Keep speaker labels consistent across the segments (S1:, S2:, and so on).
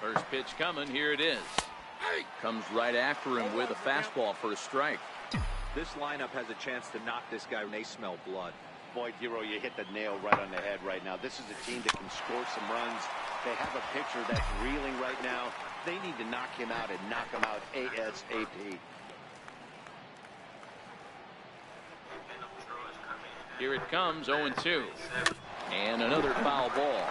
S1: First pitch coming. Here it is. Comes right after him with a fastball for a strike.
S2: This lineup has a chance to knock this guy when they smell blood. Boy, Hero, you hit the nail right on the head right now. This is a team that can score some runs. They have a pitcher that's reeling right now. They need to knock him out and knock him out ASAP.
S1: Here it comes, 0-2. And another foul ball.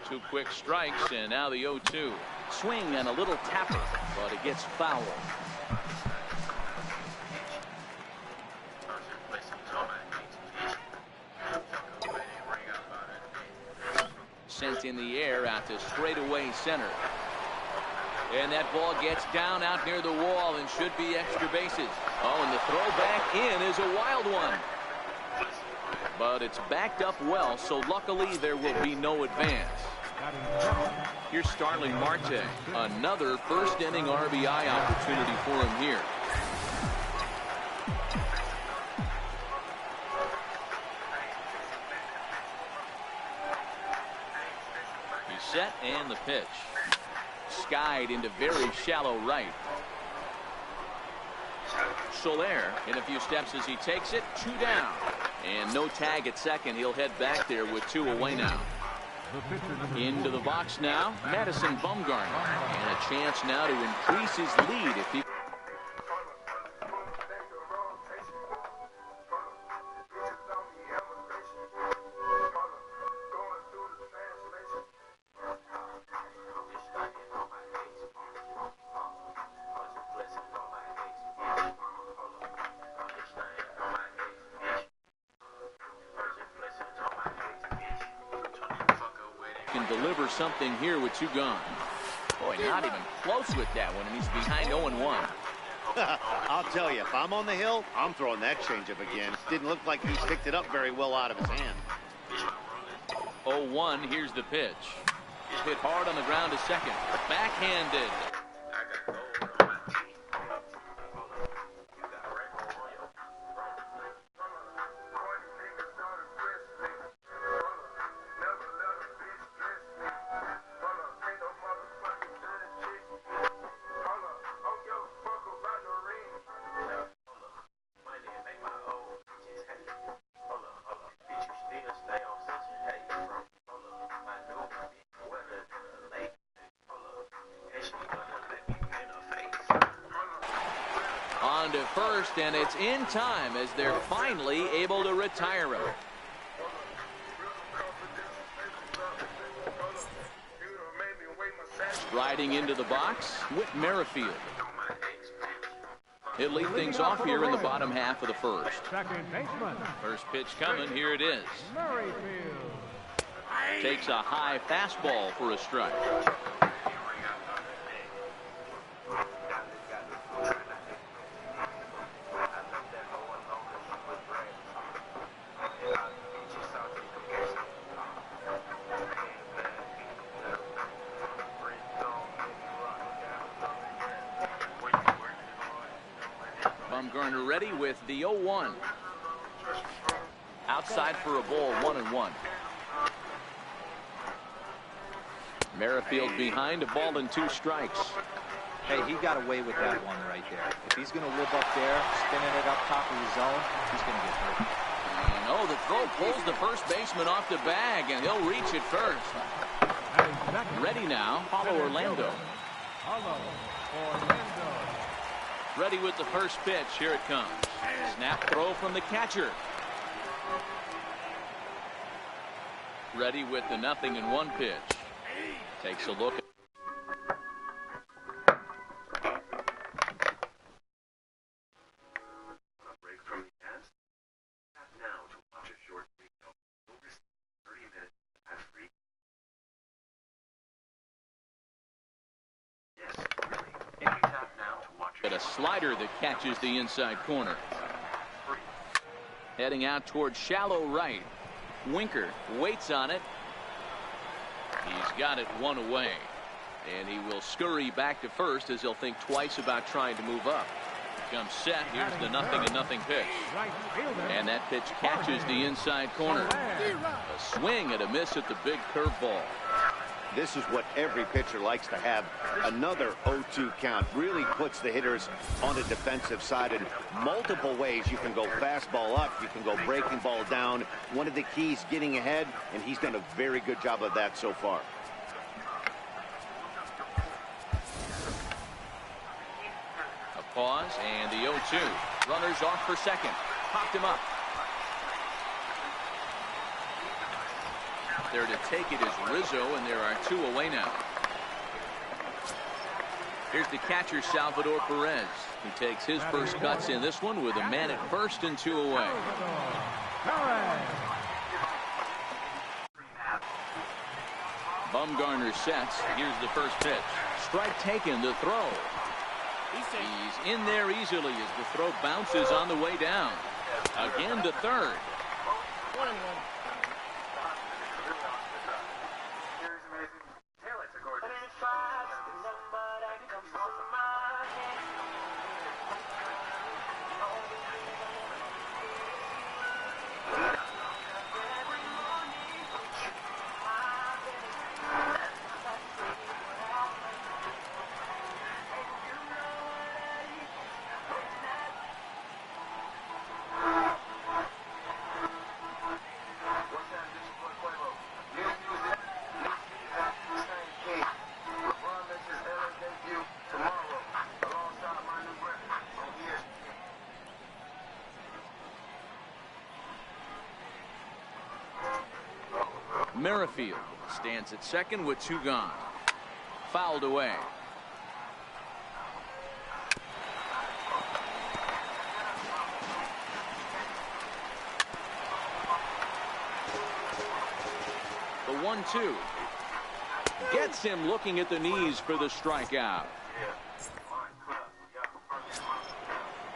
S1: Two quick strikes, and now the 0-2. Swing and a little tapper, but it gets fouled. Sent in the air out to straightaway center. And that ball gets down out near the wall and should be extra bases. Oh, and the throw back in is a wild one. But it's backed up well, so luckily there will be no advance. Here's Starling Marte. Another first inning RBI opportunity for him here. He's set and the pitch. Skied into very shallow right. Soler in a few steps as he takes it. 2 down. And no tag at second. He'll head back there with 2 away now. Into the box now, Madison Bumgarner. And a chance now to increase his lead if he... can deliver something here with 2 gone. Boy, not even close with that one, and he's behind 0-1.
S2: I'll tell you, if I'm on the hill, I'm throwing that changeup again. Didn't look like he picked it up very well out of his hand.
S1: 0-1, here's the pitch. Hit hard on the ground to second. Backhanded. On to first, and it's in time as they're finally able to retire him. Striding into the box, Whit Merrifield. He'll lead things off here in the bottom half of the first. First pitch coming, here it is. Takes a high fastball for a strike. Bumgarner ready with the 0-1. Outside for a ball, 1-1. Merrifield behind, a ball and 2 strikes.
S3: Hey, he got away with that one right there. If he's going to live up there, spinning it up top of the zone, he's going to get hurt.
S1: And oh, the throw pulls the first baseman off the bag, and he'll reach it first. Ready now, Paulo Orlando. Ready with the first pitch. Here it comes. Snap throw from the catcher. Ready with the 0-1 pitch. Takes a look. But a slider that catches the inside corner. Heading out towards shallow right. Winker waits on it. He's got it 1 away. And he will scurry back to first as he'll think twice about trying to move up. Comes set. Here's the 0-0 pitch. And that pitch catches the inside corner. A swing and a miss at the big curveball.
S2: This is what every pitcher likes to have. Another 0-2 count really puts the hitters on the defensive side in multiple ways. You can go fastball up. You can go breaking ball down. One of the keys, getting ahead, and he's done a very good job of that so far.
S1: A pause and the 0-2. Runners off for second. Popped him up. There to take it is Rizzo, and there are 2 away now. Here's the catcher, Salvador Perez. He takes his first cuts in this one with a man at first and 2 away. Bumgarner sets. Here's the first pitch. Strike taken, the throw. He's in there easily as the throw bounces on the way down. Again to third. Merrifield stands at second with 2 gone. Fouled away. The 1-2 gets him looking at the knees for the strikeout.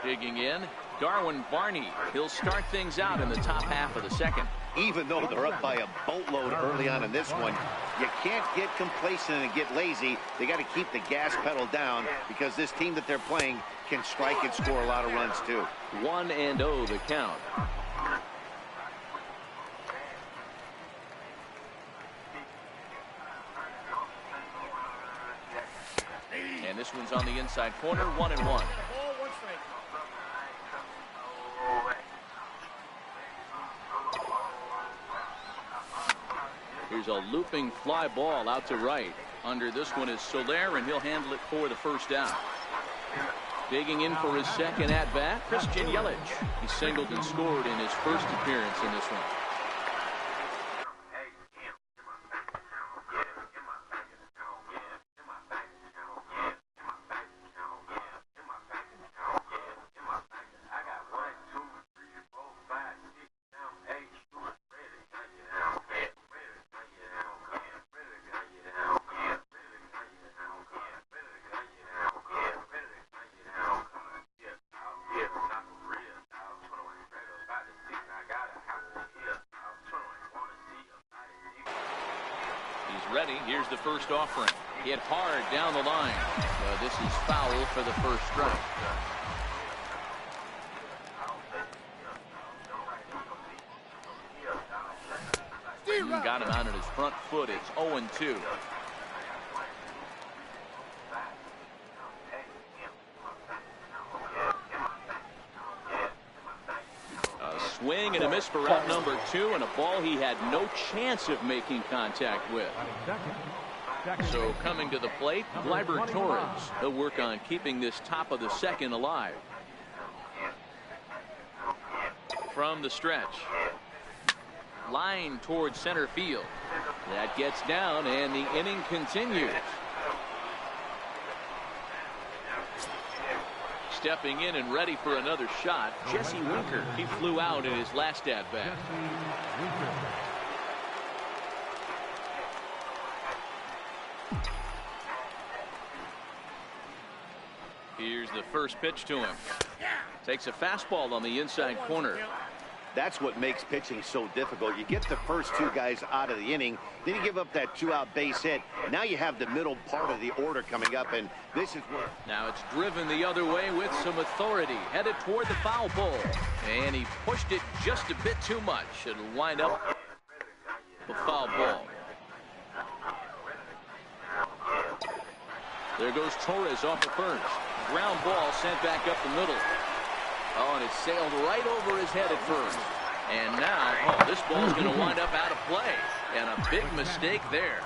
S1: Digging in, Darwin Barney. He'll start things out in the top half of the second.
S2: Even though they're up by a boatload early on in this one, you can't get complacent and get lazy. They got to keep the gas pedal down because this team that they're playing can strike and score a lot of runs too.
S1: 1-0 the count. And this one's on the inside corner, 1-1. Here's a looping fly ball out to right. Under this one is Soler, and he'll handle it for the first out. Digging in for his second at-bat, Christian Yelich. He singled and scored in his first appearance in this one. Ready. Here's the first offering. Hit hard down the line. This is foul for the first strike. Got him out on his front foot. It's 0-2. Swing and a miss for out number 2, and a ball he had no chance of making contact with. So coming to the plate, Gleyber Torres. He'll work on keeping this top of the second alive. From the stretch. Line towards center field. That gets down, and the inning continues. Stepping in and ready for another shot, Jesse Winker. He flew out in his last at-bat. Here's the first pitch to him. Takes a fastball on the inside corner.
S2: That's what makes pitching so difficult. You get the first two guys out of the inning, then you give up that two-out base hit. Now you have the middle part of the order coming up, and this is where...
S1: Now it's driven the other way with some authority, headed toward the foul pole. And he pushed it just a bit too much. It'll wind up a foul ball. There goes Torres off at first. Ground ball sent back up the middle. Oh, and it sailed right over his head at first. And now, oh, this ball's going to wind up out of play. And a big mistake there.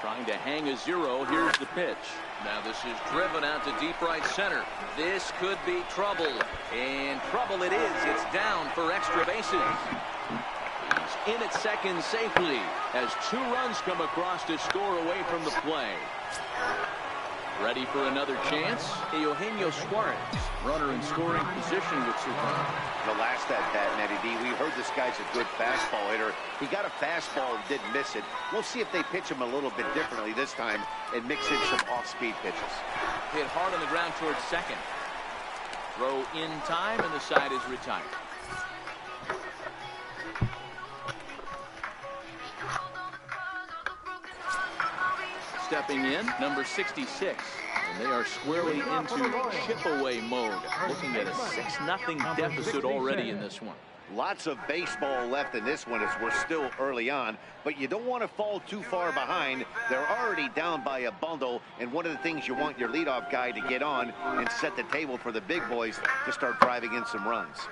S1: Trying to hang a zero. Here's the pitch. Now this is driven out to deep right center. This could be trouble. And trouble it is. It's down for extra bases. He's in at second safely as 2 runs come across to score away from the play. Ready for another chance? Eugenio Suarez, runner in scoring position with Superman.
S2: The last at bat, Nettie D, we heard this guy's a good fastball hitter. He got a fastball and didn't miss it. We'll see if they pitch him a little bit differently this time and mix in some off-speed pitches.
S1: Hit hard on the ground towards second. Throw in time, and the side is retired. Stepping in, number 66, and they are squarely into chip-away mode, looking at a 6-0 deficit already in this one.
S2: Lots of baseball left in this one as we're still early on, but you don't want to fall too far behind. They're already down by a bundle, and one of the things you want your leadoff guy to get on and set the table for the big boys to start driving in some runs.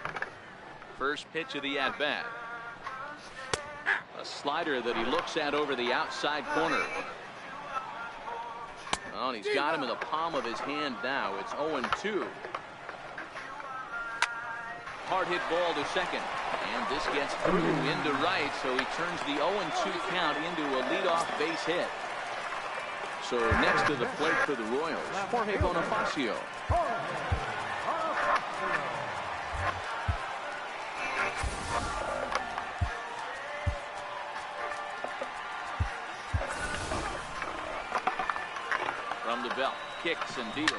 S1: First pitch of the at-bat. A slider that he looks at over the outside corner. Oh, and he's got him in the palm of his hand now. It's 0-2. Hard hit ball to second. And this gets through into right, so he turns the 0-2 count into a leadoff base hit. So next to the plate for the Royals, Jorge Bonifacio. From the belt, kicks and deals.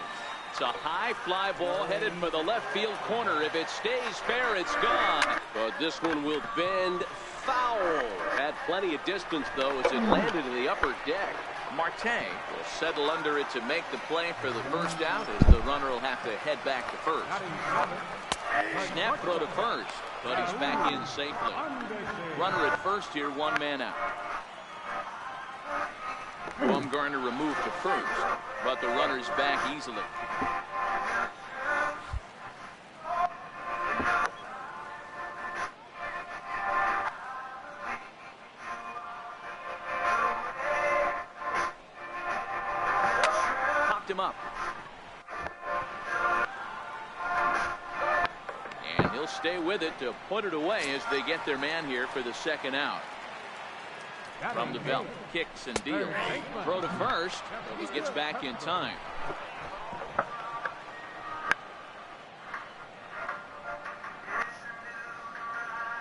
S1: It's a high fly ball headed for the left field corner. If it stays fair, it's gone. But this one will bend foul. Had plenty of distance, though, as it landed in the upper deck. Marte will settle under it to make the play for the first out, as the runner will have to head back to first. Snap throw to first, but he's back in safely. Runner at first here, 1 man out. Bumgarner removed to first, but the runner's back easily. Popped him up. And he'll stay with it to put it away as they get their man here for the second out. From the belt, kicks and deals. Throw to first, but he gets back in time.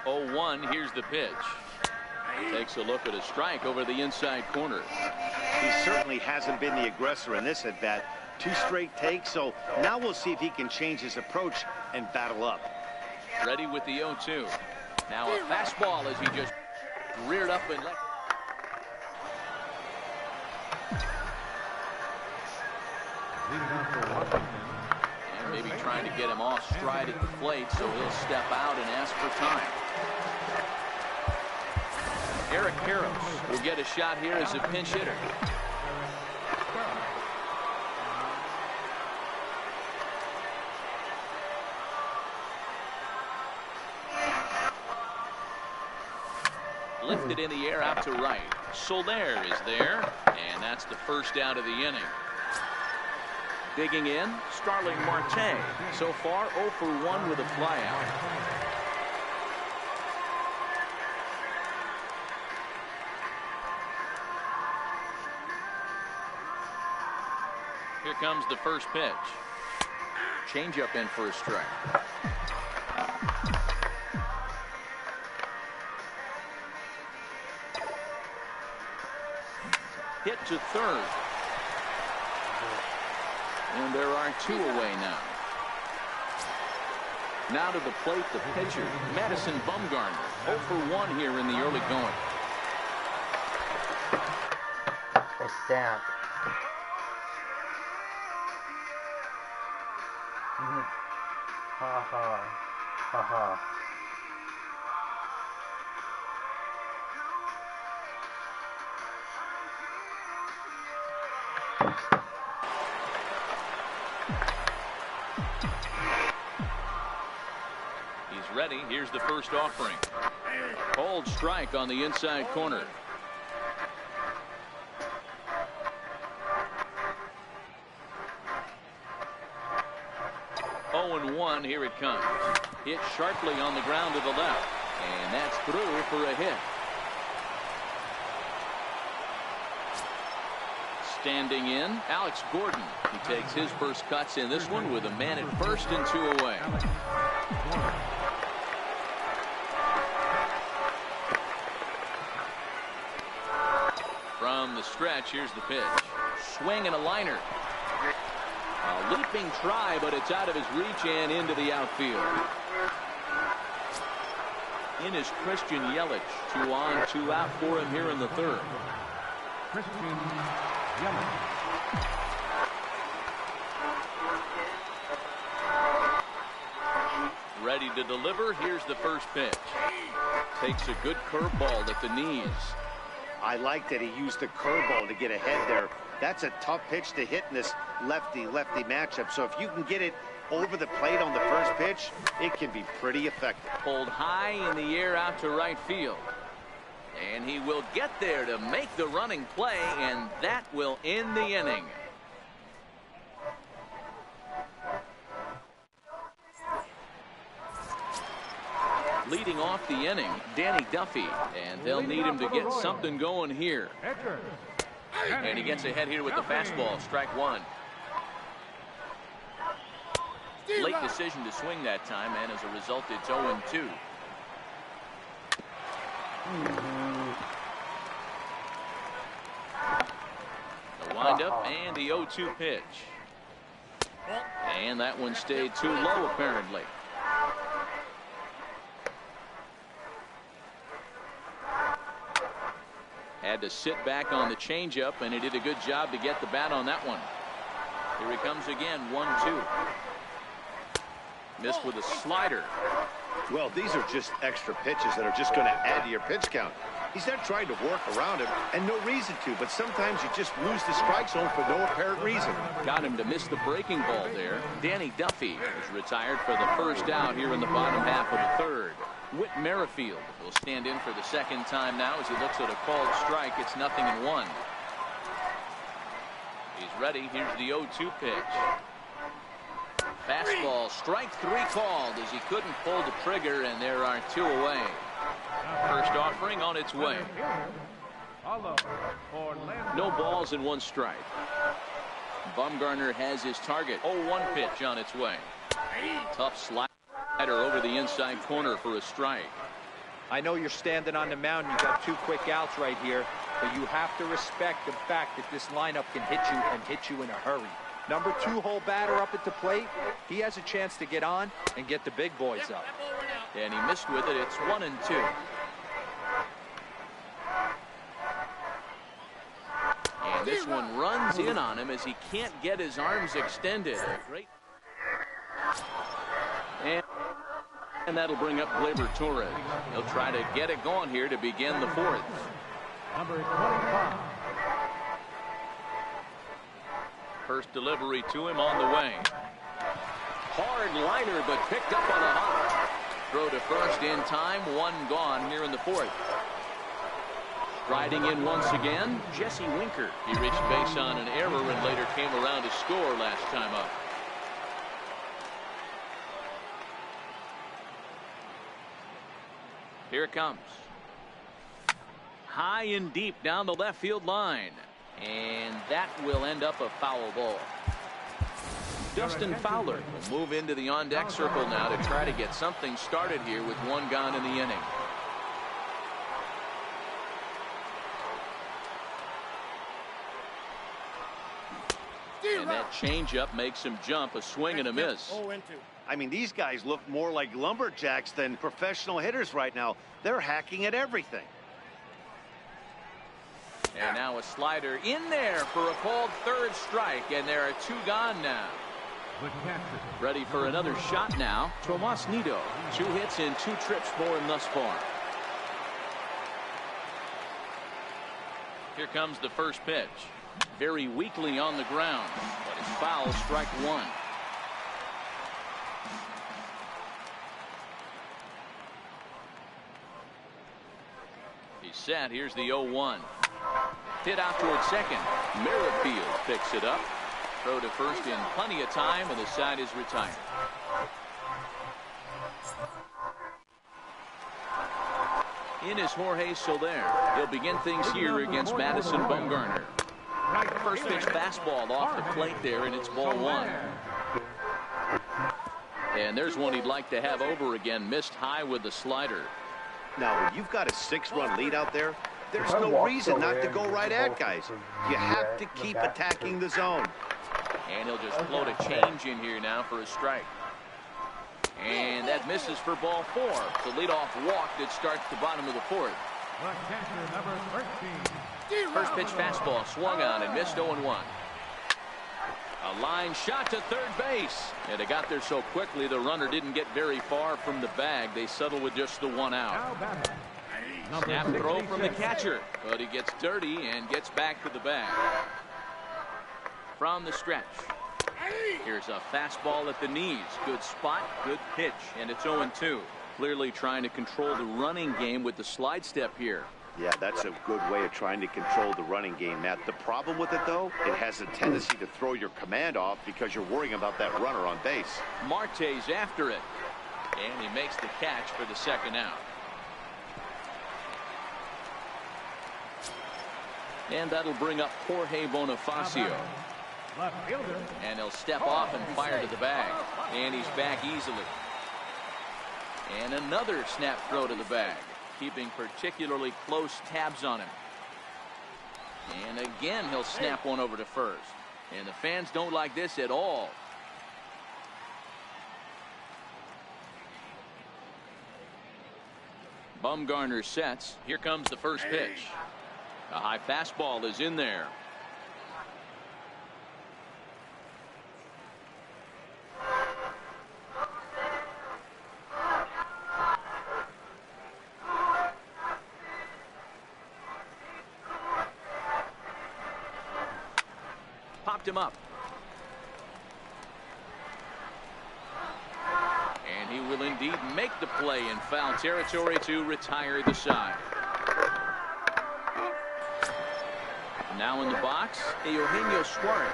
S1: Oh, 1, here's the pitch. Takes a look at a strike over the inside corner.
S2: He certainly hasn't been the aggressor in this at-bat. 2 straight takes, so now we'll see if he can change his approach and battle up.
S1: Ready with the 0-2. Now a fastball as he just reared up and left. And maybe trying to get him off stride at the plate, so he'll step out and ask for time. Eric Karros will get a shot here as a pinch hitter. Lifted in the air out to right. Soler is there, and that's the first out of the inning. Digging in, Starling Marte. So far, 0 for 1 with a flyout. Here comes the first pitch. Changeup in for a strike. Hit to third. And there are 2 away now. Now to the plate, the pitcher, Madison Bumgarner. 0 for 1 here in the early going.
S4: It's down. Ha ha. Ha ha.
S1: He's ready. Here's the first offering. Cold strike on the inside corner. Oh, 1, here it comes. Hit sharply on the ground to the left. And that's through for a hit. Standing in, Alex Gordon. He takes his first cuts in this one with a man at first and 2 away. From the stretch, here's the pitch. Swing and a liner. A leaping try, but it's out of his reach and into the outfield. In is Christian Yelich. 2 on, 2 out for him here in the 3rd.
S5: Christian Yelich.
S1: Ready to deliver. Here's the first pitch. Takes a good curveball at the knees.
S2: I like that he used the curveball to get ahead there. That's a tough pitch to hit in this lefty-lefty matchup. So if you can get it over the plate on the first pitch, it can be pretty effective.
S1: Pulled high in the air out to right field. And he will get there to make the running play, and that will end the inning. Leading off the inning, Danny Duffy, and they'll need him to get something going here. And he gets ahead here with the fastball, strike 1. Late decision to swing that time, and as a result, it's 0-2. The windup and the 0-2 pitch. And that one stayed too low, apparently. Had to sit back on the changeup, and he did a good job to get the bat on that one. Here he comes again, 1-2. Missed with a slider.
S2: Well, these are just extra pitches that are just going to add to your pitch count. He's not trying to work around him, and no reason to, but sometimes you just lose the strike zone for no apparent reason.
S1: Got him to miss the breaking ball there. Danny Duffy is retired for the first out here in the bottom half of the 3rd. Whit Merrifield will stand in for the second time now as he looks at a called strike. It's 0-1. He's ready. Here's the 0-2 pitch. Fastball, strike 3 called as he couldn't pull the trigger, and there are 2 away. First offering on its way. No balls and 1 strike. Bumgarner has his target. 0-1 pitch on its way. Tough slider over the inside corner for a strike.
S3: I know you're standing on the mound. You got 2 quick outs right here, but you have to respect the fact that this lineup can hit you and hit you in a hurry. Number 2 hole batter up at the plate. He has a chance to get on and get the big boys up.
S1: And he missed with it. It's 1-2. And this one runs in on him as he can't get his arms extended. Great. And that'll bring up Gleyber Torres. He'll try to get it going here to begin the 4th.
S5: Number 25.
S1: First delivery to him on the way. Hard liner, but picked up on a hop. Throw to first in time. 1 gone here in the 4th. Riding in once again, Jesse Winker. He reached base on an error and later came around to score last time up. Here it comes. High and deep down the left field line. And that will end up a foul ball. Dustin Fowler will move into the on-deck circle now to try to get something started here with 1 gone in the inning. And that changeup makes him jump, a swing and a miss.
S2: I mean, these guys look more like lumberjacks than professional hitters right now. They're hacking at everything.
S1: And now a slider in there for a called third strike, and there are 2 gone now. Ready for another shot now. Tomas Nido, 2 hits and 2 trips for him thus far. Here comes the first pitch. Very weakly on the ground, but it's foul, strike 1. He's set. Here's the 0-1. Hit out towards second. Merrifield picks it up. Throw to first in plenty of time, and the side is retired. In is Jorge Soler. He'll begin things here against Madison Bumgarner. First pitch fastball off the plate there, and it's ball 1. And there's one he'd like to have over again. Missed high with the slider.
S2: Now, when you've got a 6-run lead out there, there's no reason not to go right at guys. You have to keep attacking the zone.
S1: And he'll just float a change in here now for a strike. And that misses for ball 4. The leadoff walk that starts the bottom of the 4th. First pitch fastball swung on and missed 0-1. A line shot to third base. And it got there so quickly the runner didn't get very far from the bag. They settle with just the 1 out. Snap throw from the catcher, but he gets dirty and gets back to the bag. From the stretch. Here's a fastball at the knees. Good spot, good pitch, and it's 0-2. Clearly trying to control the running game with the slide step here.
S2: Yeah, that's a good way of trying to control the running game, Matt. The problem with it, though, it has a tendency to throw your command off because you're worrying about that runner on base.
S1: Marte's after it, and he makes the catch for the 2nd out. And that'll bring up Jorge Bonifacio. And he'll step off and fire to the bag. And he's back easily. And another snap throw to the bag, keeping particularly close tabs on him. And again, he'll snap one over to first. And the fans don't like this at all. Bumgarner sets. Here comes the first pitch. A high fastball is in there. Popped him up. And he will indeed make the play in foul territory to retire the side. Now in the box, Eugenio Suarez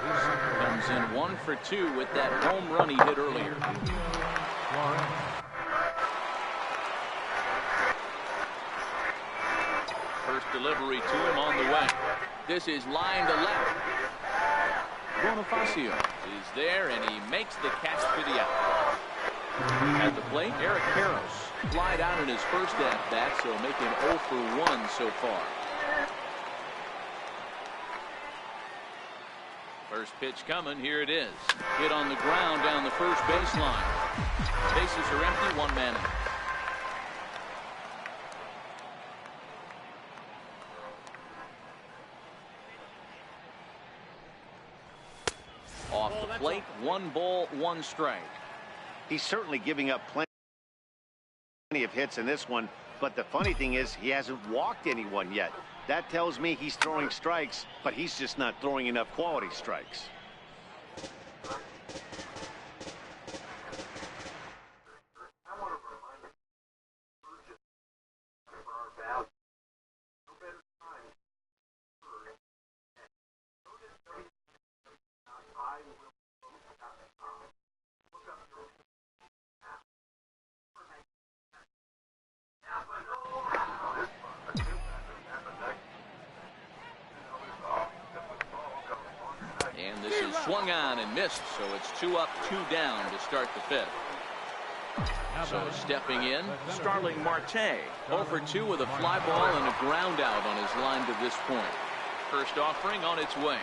S1: comes in 1 for 2 with that home run he hit earlier. First delivery to him on the way. This is line to left. Bonifacio is there, and he makes the catch for the out. At the plate, Eric Karros flied out in his first at-bat, so making 0 for 1 so far. First pitch coming. Here it is. Hit on the ground down the first baseline. Bases are empty. 1 man out. Off the plate, 1 ball, 1 strike.
S2: He's certainly giving up plenty of hits in this one, but the funny thing is he hasn't walked anyone yet. That tells me he's throwing strikes, but he's just not throwing enough quality strikes.
S1: Swung on and missed, so it's 2 up, 2 down to start the 5th. So stepping in, Starling Marte, 0 for 2 with a fly ball and a ground out on his line to this point. First offering on its way.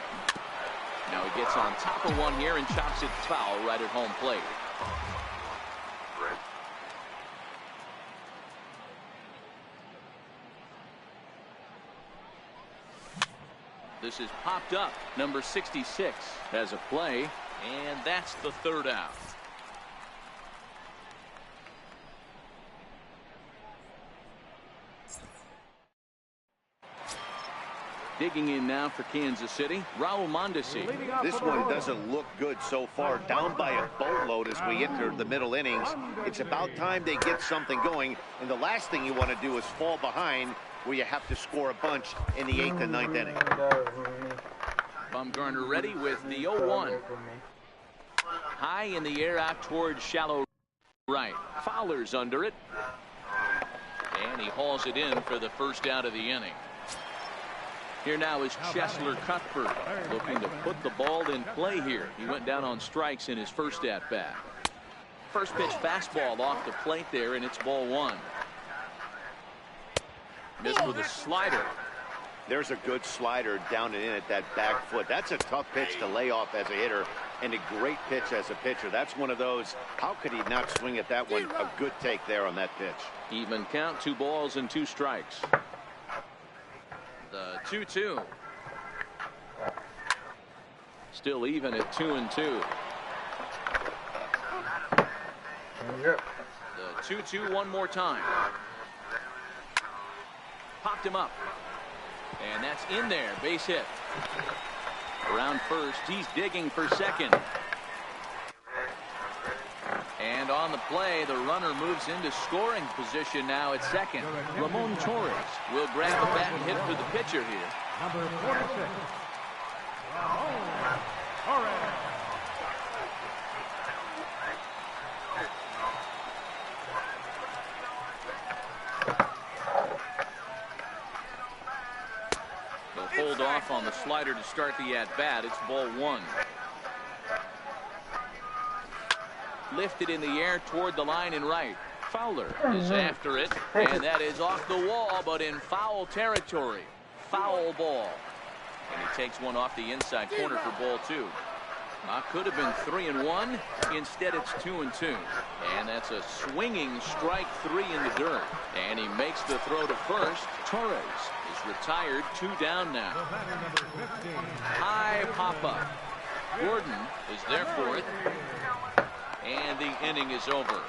S1: Now he gets on top of one here and chops it foul right at home plate. This is popped up. Number 66 has a play, and that's the third out. Digging in now for Kansas City, Raul Mondesi.
S2: This one doesn't look good so far. Down by a boatload as we enter the middle innings. It's about time they get something going, and the last thing you want to do is fall behind where you have to score a bunch in the 8th and 9th inning.
S1: Bumgarner ready with the 0-1. High in the air out towards shallow right. Fowler's under it. And he hauls it in for the first out of the inning. Here now is Cheslor Cuthbert looking to put the ball in play here. He went down on strikes in his first at-bat. First pitch fastball off the plate there, and it's ball one. Missed with a slider.
S2: There's a good slider down and in at that back foot. That's a tough pitch to lay off as a hitter, and a great pitch as a pitcher. That's one of those, how could he not swing at that one? A good take there on that pitch.
S1: Even count, 2 balls and 2 strikes. The 2-2. Still even at 2-2. The 2-2 one more time. Popped him up. And that's in there. Base hit. Around first. He's digging for second. And on the play, the runner moves into scoring position now at second. Ramon Torres will grab the bat and hit for the pitcher here.
S5: Number 46, Ramon Torres.
S1: They'll hold off on the slider to start the at-bat. It's ball one. Lifted in the air toward the line and right. Fowler is after it, and that is off the wall, but in foul territory. Foul ball. And he takes one off the inside corner for ball two. Could have been 3-1. Instead, it's 2-2. And that's a swinging strike 3 in the dirt. And he makes the throw to first. Torres is retired. 2 down now. High pop-up. Gordon is there for it. And the inning is over.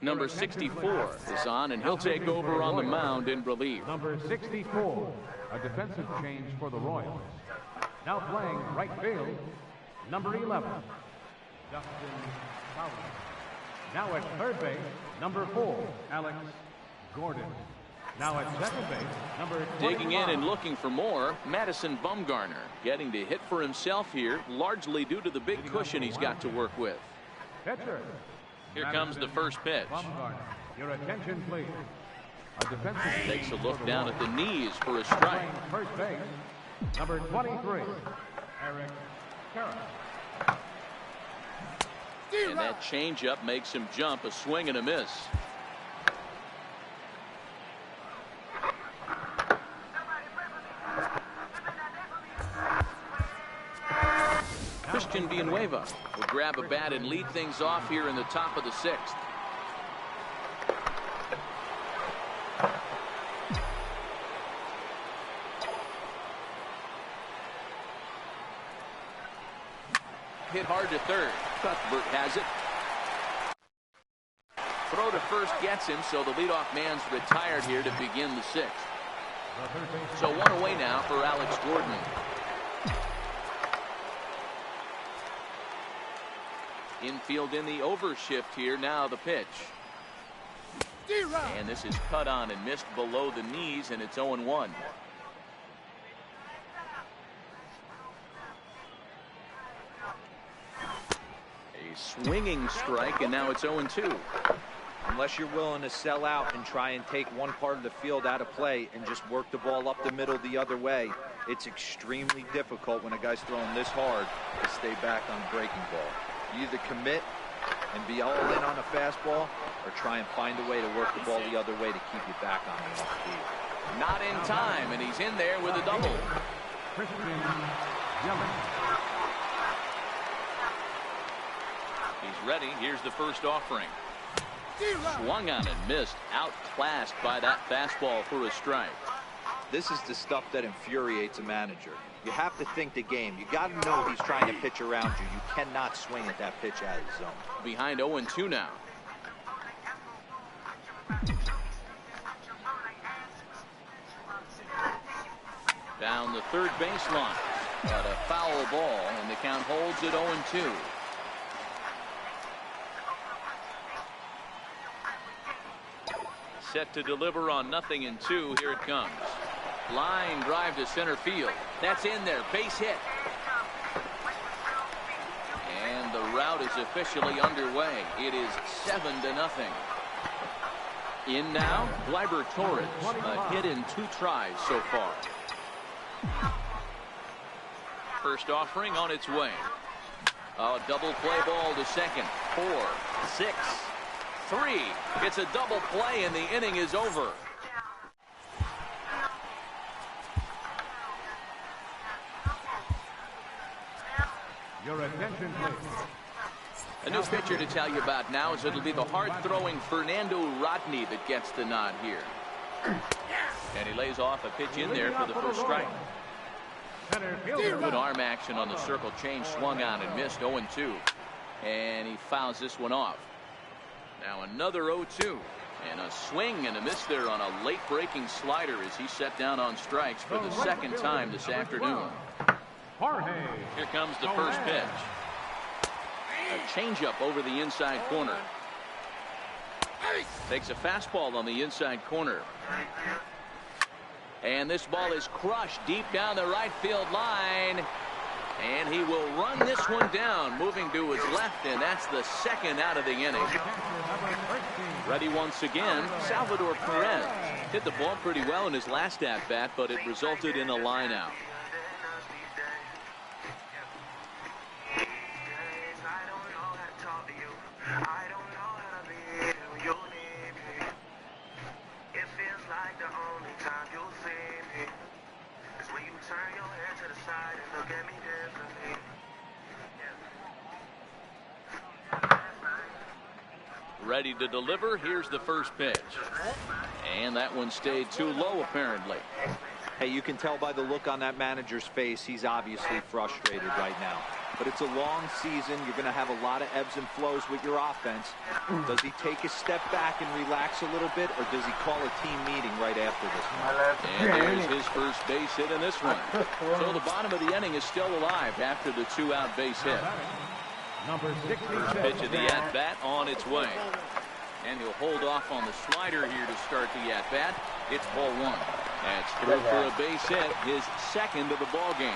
S1: Number 64 is on, and he'll take over on the mound in relief.
S5: Number 64, a defensive change for the Royals. Now playing right field, number 11, Justin Fowler. Now at third base, number 4, Alex Gordon. Now at second base, number 25.
S1: Digging in and looking for more, Madison Bumgarner getting to hit for himself here, largely due to the big cushion he's got to work with.
S5: Pitcher.
S1: Here comes the first pitch.
S5: Bumgarner. Your attention, please. A defensive
S1: Takes a look down at the knees for a strike.
S5: First base, number 23, Eric Carroll.
S1: And that changeup makes him jump, a swing and a miss. Christian Villanueva will grab a bat and lead things off here in the top of the 6th. Hit hard to third. Cuthbert has it. Throw to first gets him, so the leadoff man's retired here to begin the 6th. So 1 away now for Alex Gordon. Infield in the overshift here. Now the pitch. And this is cut on and missed below the knees, and it's 0-1. A swinging strike, and now it's 0-2.
S3: Unless you're willing to sell out and try and take one part of the field out of play and just work the ball up the middle the other way, it's extremely difficult when a guy's throwing this hard to stay back on a breaking ball. You either commit and be all in on a fastball, or try and find a way to work the ball the other way to keep you back on the off field.
S1: Not in time, and he's in there with a double.
S5: Christian Yelich.
S1: He's ready. Here's the first offering. Swung on and missed. Outclassed by that fastball for a strike.
S3: This is the stuff that infuriates a manager. You have to think the game. You got to know he's trying to pitch around you. You cannot swing at that pitch out of the zone.
S1: Behind 0-2 now. Down the third baseline. But a foul ball, and the count holds at 0-2. Set to deliver on 0-2. Here it comes. Line drive to center field. That's in there. Base hit. And the route is officially underway. It is 7-0. In now, Gleyber Torres. A hit in 2 tries so far. First offering on its way. A double play ball to second. 4, 6, 3. It's a double play, and the inning is over.
S5: Your attention, please.
S1: A new pitcher to tell you about now is it'll be the hard-throwing Fernando Rodney that gets the nod here. And he lays off a pitch in there for the first strike. Good arm action on the circle change. Swung on and missed. 0-2. And he fouls this one off. Now another 0-2. And a swing and a miss there on a late breaking slider as he set down on strikes for the second time this afternoon. Here comes the first pitch. A changeup over the inside corner. Takes a fastball on the inside corner. And this ball is crushed deep down the right field line. And he will run this one down, moving to his left, and that's the second out of the inning. Ready once again, Salvador Perez. Hit the ball pretty well in his last at-bat, but it resulted in a line out. Ready to deliver. Here's the first pitch. And that one stayed too low, apparently.
S3: Hey, you can tell by the look on that manager's face, he's obviously frustrated right now. But it's a long season. You're going to have a lot of ebbs and flows with your offense. Does he take a step back and relax a little bit, or does he call a team meeting right after this one?
S1: And there's his first base hit in this one. So the bottom of the inning is still alive after the 2-out base hit.
S5: Number 66.
S1: Pitch of the at-bat on its way. And he'll hold off on the slider here to start the at-bat. It's ball 1. That's through for a base hit, his second of the ball game.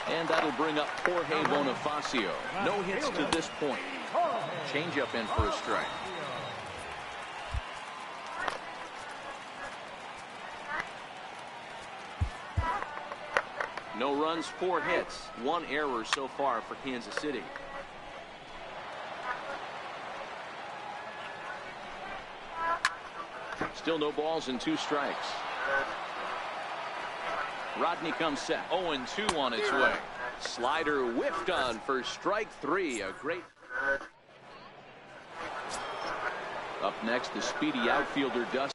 S1: And that'll bring up Jorge Bonifacio. No hits to this point. Change-up in for a strike. No runs, 4 hits, 1 error so far for Kansas City. Still no balls and 2 strikes. Rodney comes set. 0-2 on its way. Slider whiffed on for strike 3. A great. Up next, the speedy outfielder Dustin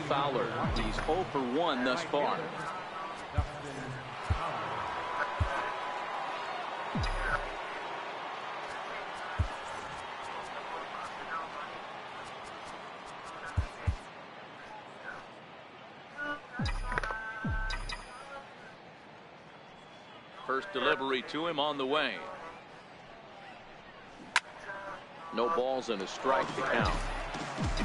S1: Fowler. He's 0 for 1 thus far. First delivery to him on the way. No balls and a strike to count.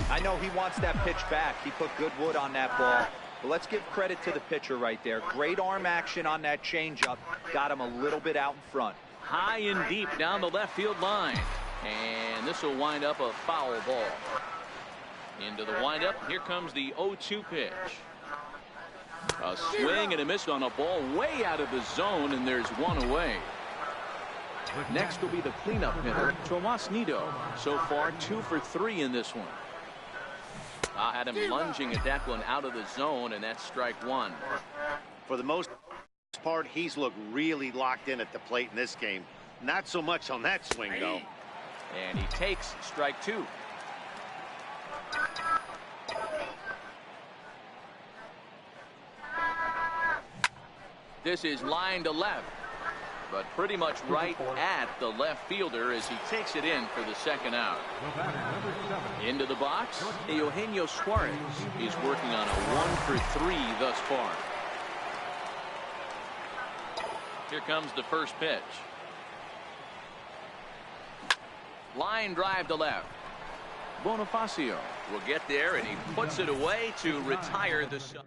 S3: I know he wants that pitch back. He put good wood on that ball. But let's give credit to the pitcher right there. Great arm action on that changeup. Got him a little bit out in front.
S1: High and deep down the left field line. And this will wind up a foul ball. Into the windup. Here comes the 0-2 pitch. A swing and a miss on a ball way out of the zone, and there's 1 away. Next will be the cleanup hitter, Tomas Nido. So far, 2 for 3 in this one. Had him lunging at that one out of the zone, and that's strike 1.
S2: For the most part, he's looked really locked in at the plate in this game. Not so much on that swing, though.
S1: And he takes strike 2. This is line to left, but pretty much right at the left fielder as he takes it in for the second out. Into the box, Eugenio Suarez. He's working on a 1 for 3 thus far. Here comes the first pitch. Line drive to left. Bonifacio will get there, and he puts it away to retire the shot.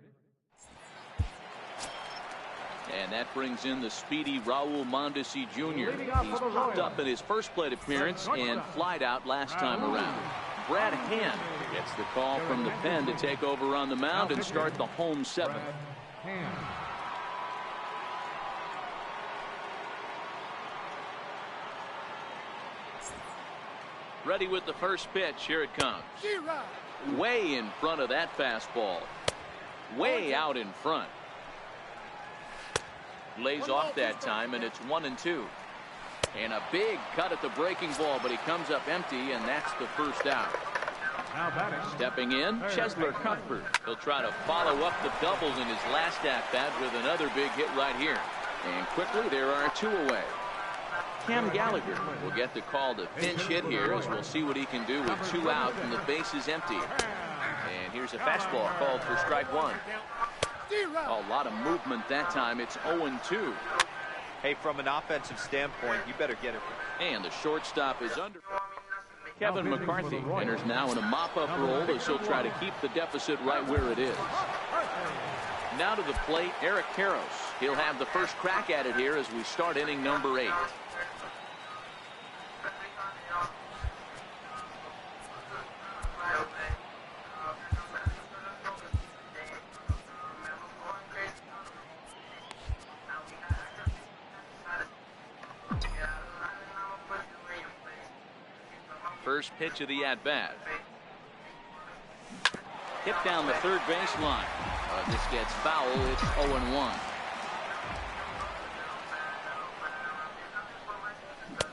S1: And that brings in the speedy Raul Mondesi Jr. He's popped up in his first plate appearance and flied out last time around. Brad Hand gets the call from the pen to take over on the mound and start the home 7th. Ready with the first pitch. Here it comes. Way in front of that fastball. Way out in front. Lays off that time, and it's 1-2. And a big cut at the breaking ball, but he comes up empty, and that's the first out. Stepping in, Chesler Cuthbert. He'll try to follow up the doubles in his last at-bat with another big hit right here. And quickly, there are 2 away. Cam Gallagher will get the call to pinch hit here, as we'll see what he can do with 2 out and the bases empty. And here's a fastball called for strike 1. A lot of movement that time. It's 0-2.
S3: Hey, from an offensive standpoint, you better get it.
S1: And the shortstop is under. Kevin McCarthy enters now in a mop-up role as he'll try to keep the deficit right where it is. Now to the plate, Eric Karros. He'll have the first crack at it here as we start inning number 8. First pitch of the at-bat. Hit down the third baseline. This gets foul. It's 0-1.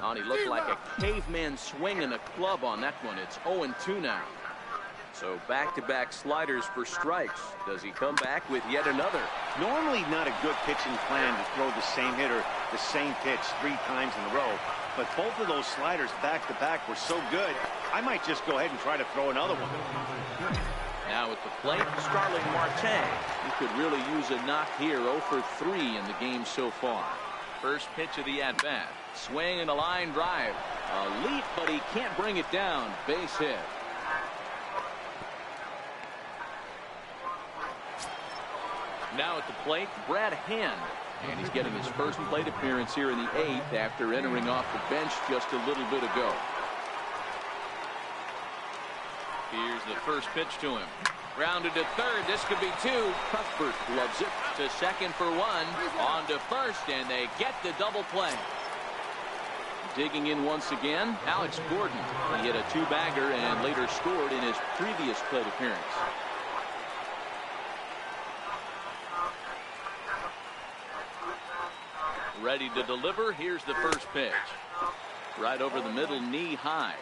S1: Oh, he looked like a caveman swinging a club on that one. It's 0-2 now. So back-to-back sliders for strikes. Does he come back with yet another?
S2: Normally not a good pitching plan to throw the same hitter the same pitch 3 times in a row. But both of those sliders back-to-back were so good, I might just go ahead and try to throw another one.
S1: Now at the plate, Starling Marte. He could really use a knock here. 0 for 3 in the game so far. First pitch of the at-bat. Swing and a line drive. A leap, but he can't bring it down. Base hit. Now at the plate, Brad Hand. And he's getting his first plate appearance here in the 8th after entering off the bench just a little bit ago. Here's the first pitch to him. Grounded to third. This could be 2. Cuthbert loves it. To second for 1. On to first, and they get the double play. Digging in once again, Alex Gordon. He hit a 2-bagger and later scored in his previous plate appearance. Ready to deliver. Here's the first pitch. Right over the middle, knee high.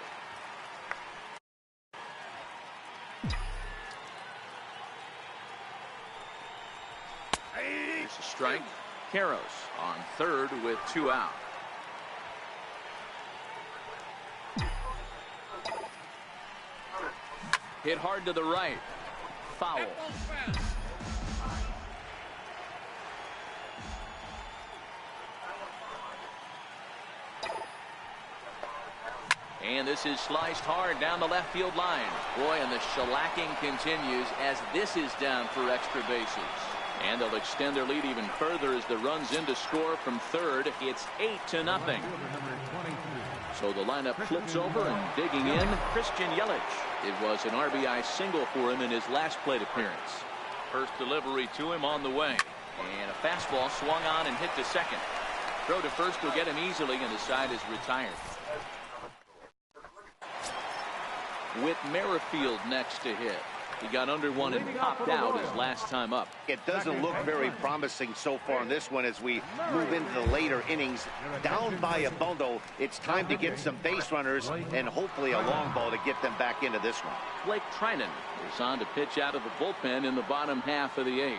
S1: Here's a strike. Karros on third with 2 out. Hit hard to the right. Foul. And this is sliced hard down the left field line. Boy, and the shellacking continues as this is down for extra bases. And they'll extend their lead even further as the runs in to score from third. It's 8-0. So the lineup flips over, and digging in, Christian Yelich. It was an RBI single for him in his last plate appearance. First delivery to him on the way. And a fastball swung on and hit to second. Throw to first will get him easily, and the side is retired. With Merrifield next to hit. He got under one and popped out his last time up.
S2: It doesn't look very promising so far in this one as we move into the later innings. Down by a bundle, it's time to get some base runners and hopefully a long ball to get them back into this one.
S1: Blake Trinan is on to pitch out of the bullpen in the bottom half of the 8th.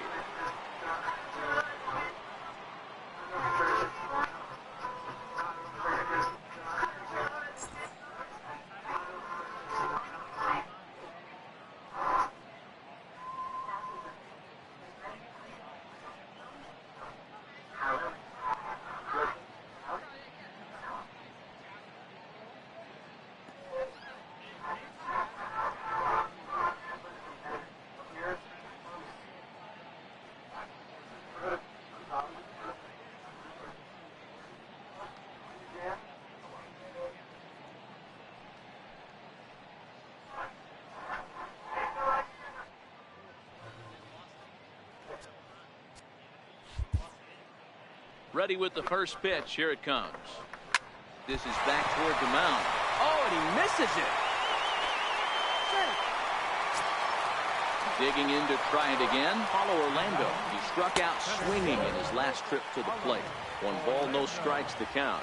S1: Ready with the first pitch. Here it comes. This is back toward the mound. Oh, and he misses it. Digging in to try it again. Paulo Orlando. He struck out swinging in his last trip to the plate. 1 ball, no strikes to count.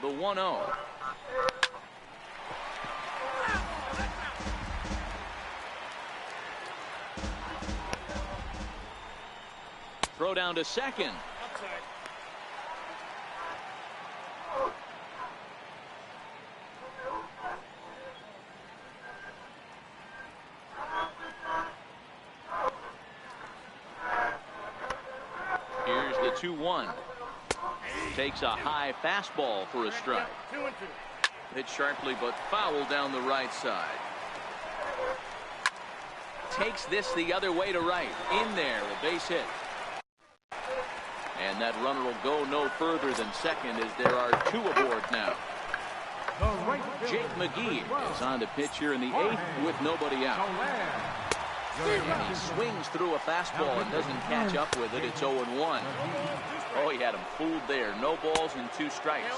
S1: The 1-0. Throw down to second. Here's the 2-1. Takes a high fastball for a strike. Hit sharply but foul down the right side. Takes this the other way to right. In there, a base hit. And that runner will go no further than second as there are 2 aboard now. Jake McGee is on to pitch here in the 8th with nobody out. And he swings through a fastball and doesn't catch up with it. It's 0-1. Oh, he had him fooled there. No balls and 2 strikes.